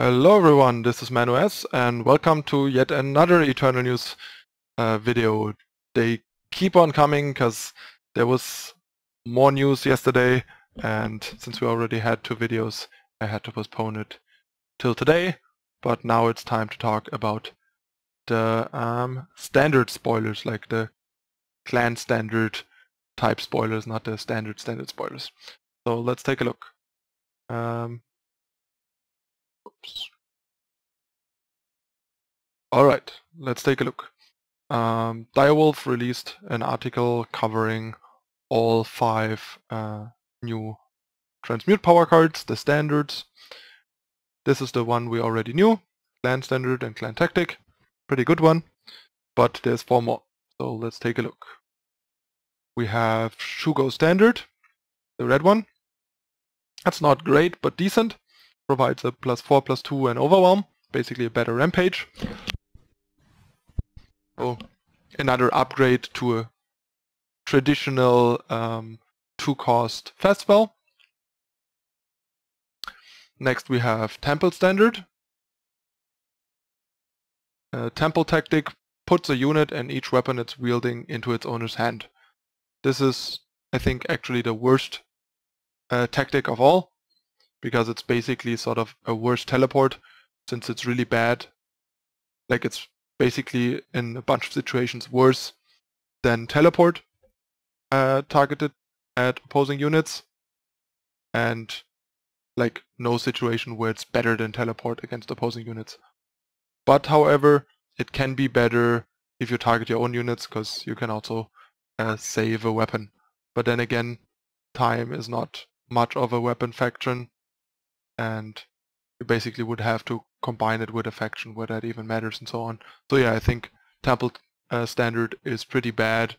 Hello everyone, this is ManuS and welcome to yet another Eternal News video. They keep on coming because there was more news yesterday, and since we already had 2 videos I had to postpone it till today, but now it's time to talk about the standard spoilers, like the clan standard type spoilers, not the standard spoilers. So let's take a look. Oops. Alright, let's take a look. Direwolf released an article covering all 5 new transmute power cards, the standards. This is the one we already knew, Clan Standard and Clan Tactic. Pretty good one, but there's 4 more. So let's take a look. We have Shugo Standard, the red one. That's not great, but decent. Provides a +4/+2 and Overwhelm, basically a better Rampage. Oh, another upgrade to a traditional 2-cost fast spell. Next we have Temple Standard. Temple Tactic puts a unit and each weapon it's wielding into its owner's hand. This is, I think, actually the worst tactic of all, because it's basically sort of a worse teleport, since it's really bad. Like, it's basically in a bunch of situations worse than teleport targeted at opposing units, and like no situation where it's better than teleport against opposing units. But however, it can be better if you target your own units, because you can also save a weapon. But then again, time is not much of a weapon faction, and you basically would have to combine it with a faction where that even matters and so on. So yeah, I think Temple Standard is pretty bad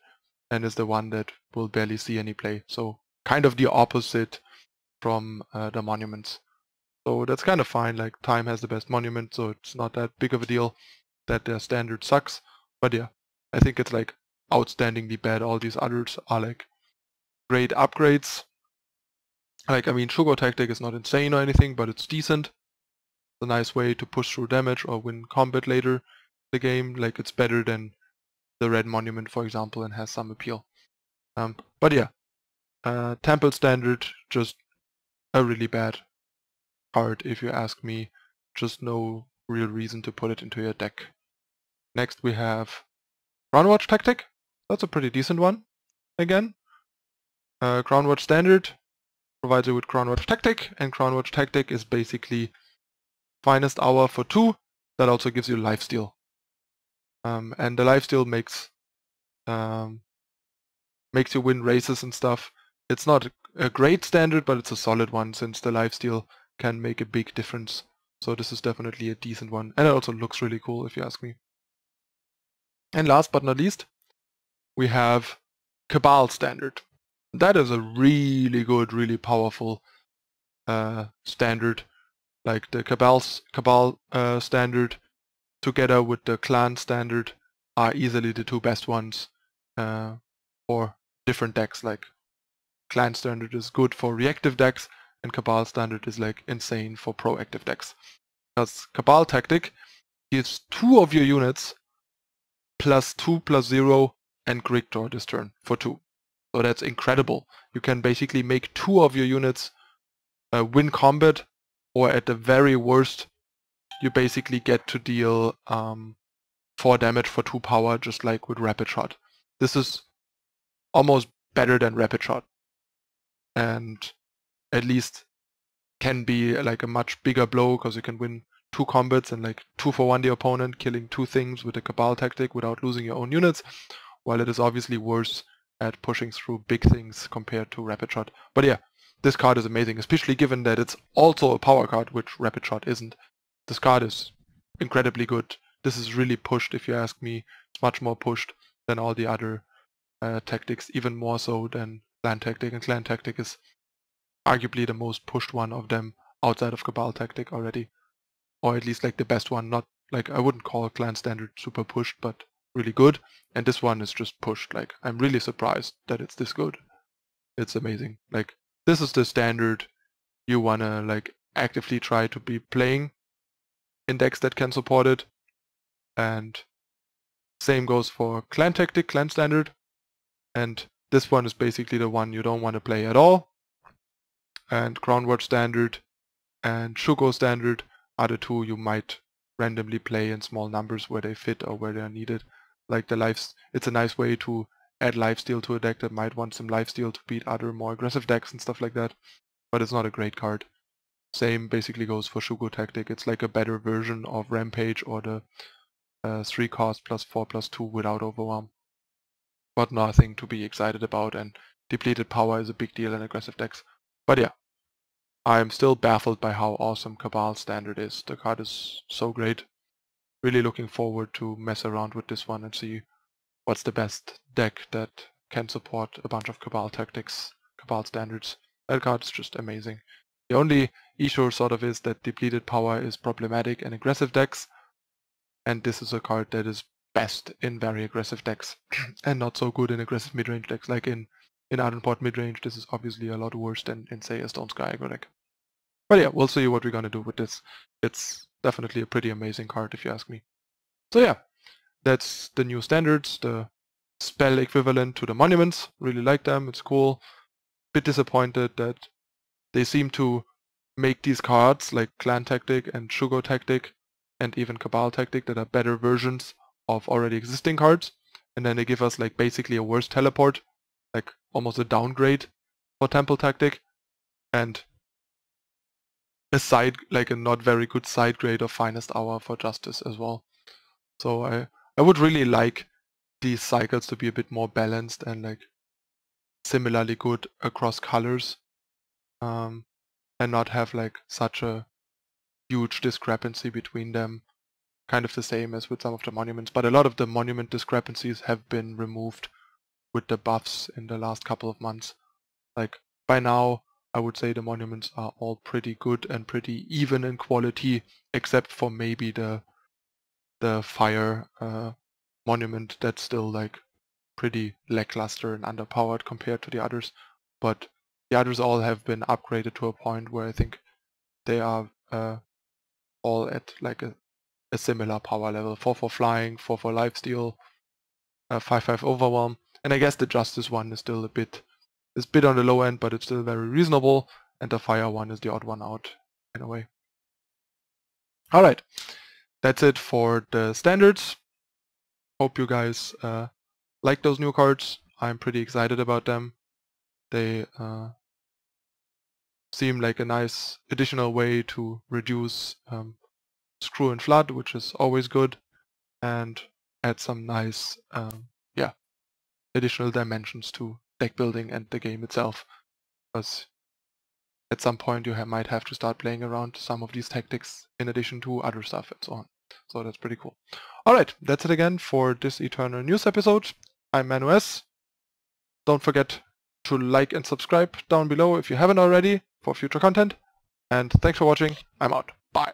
and is the one that will barely see any play. So kind of the opposite from the monuments. So that's kind of fine. Like, time has the best monument, so it's not that big of a deal that their standard sucks. But yeah, I think it's like outstandingly bad. All these others are like great upgrades. Like, I mean, Shugo Tactic is not insane or anything, but it's decent. It's a nice way to push through damage or win combat later in the game. Like, it's better than the red monument, for example, and has some appeal. But yeah, Temple Standard, just a really bad card if you ask me. Just no real reason to put it into your deck. Next we have Crownwatch Tactic. That's a pretty decent one, again. Crownwatch Standard provides you with Crownwatch Tactic, and Crownwatch Tactic is basically finest hour for 2. That also gives you lifesteal. And the lifesteal makes you win races and stuff. It's not a great standard, but it's a solid one, since the lifesteal can make a big difference. So this is definitely a decent one, and it also looks really cool if you ask me. And last but not least, we have Cabal Standard. That is a really good, really powerful standard. Like, the Cabal Standard together with the Clan Standard are easily the 2 best ones for different decks. Like, Clan Standard is good for reactive decks, and Cabal Standard is like insane for proactive decks. Because Cabal Tactic gives 2 of your units +2/+0 and Grigtor this turn for 2. So that's incredible. You can basically make 2 of your units win combat, or at the very worst, you basically get to deal 4 damage for 2 power, just like with Rapid Shot. This is almost better than Rapid Shot, and at least can be like a much bigger blow, because you can win 2 combats and like 2 for 1 the opponent, killing 2 things with the Cabal Tactic without losing your own units, while it is obviously worse at pushing through big things compared to Rapid Shot. But yeah, this card is amazing, especially given that it's also a power card, which Rapid Shot isn't. This card is incredibly good. This is really pushed, if you ask me. It's much more pushed than all the other tactics, even more so than Clan Tactic, and Clan Tactic is arguably the most pushed one of them outside of Cabal Tactic already. Or at least like the best one. Not like, I wouldn't call Clan Standard super pushed, but really good. And this one is just pushed. Like, I'm really surprised that it's this good. It's amazing. Like, this is the standard you wanna like actively try to be playing in decks that can support it. And same goes for Clan Tactic, Clan Standard. And this one is basically the one you don't want to play at all. And Groundwatch Standard and Shugo Standard are the two you might randomly play in small numbers where they fit or where they are needed. Like the lives, it's a nice way to add lifesteal to a deck that might want some lifesteal to beat other more aggressive decks and stuff like that. But it's not a great card. Same basically goes for Shugo Tactic. It's like a better version of Rampage or the 3 cost +4/+2 without Overwhelm. But nothing to be excited about, and depleted power is a big deal in aggressive decks. But yeah, I'm still baffled by how awesome Cabal Standard is. The card is so great. Really looking forward to mess around with this one and see what's the best deck that can support a bunch of Cabal Tactics, Cabal Standards. That card is just amazing. The only issue sort of is that depleted power is problematic in aggressive decks, and this is a card that is best in very aggressive decks and not so good in aggressive midrange decks. Like in Ironport midrange, this is obviously a lot worse than in, say, a Stone Sky aggro deck. But yeah, we'll see what we're gonna do with this. It's definitely a pretty amazing card if you ask me. So yeah, that's the new standards, the spell equivalent to the monuments. Really like them, it's cool. Bit disappointed that they seem to make these cards like Clan Tactic and Shugo Tactic and even Cabal Tactic that are better versions of already existing cards, and then they give us like basically a worse teleport, like almost a downgrade for Temple Tactic, and a side, like a not very good side grade of Finest Hour for Justice as well. So I would really like these cycles to be a bit more balanced and like similarly good across colors, and not have like such a huge discrepancy between them. Kind of the same as with some of the monuments, but a lot of the monument discrepancies have been removed with the buffs in the last couple of months. Like by now, I would say the monuments are all pretty good and pretty even in quality, except for maybe the fire monument that's still like pretty lackluster and underpowered compared to the others. But the others all have been upgraded to a point where I think they are all at like a similar power level. 4/4 flying, 4/4 lifesteal, 5/5 overwhelm, and I guess the Justice one is still a bit on the low end, but it's still very reasonable, and the fire one is the odd one out in a way. Alright, that's it for the standards. Hope you guys like those new cards. I'm pretty excited about them. They seem like a nice additional way to reduce Screw and Flood, which is always good, and add some nice additional dimensions to deck building and the game itself, because at some point you might have to start playing around some of these tactics in addition to other stuff and so on. So that's pretty cool. Alright, that's it again for this Eternal News episode. I'm ManuS. Don't forget to like and subscribe down below if you haven't already for future content. And thanks for watching. I'm out. Bye.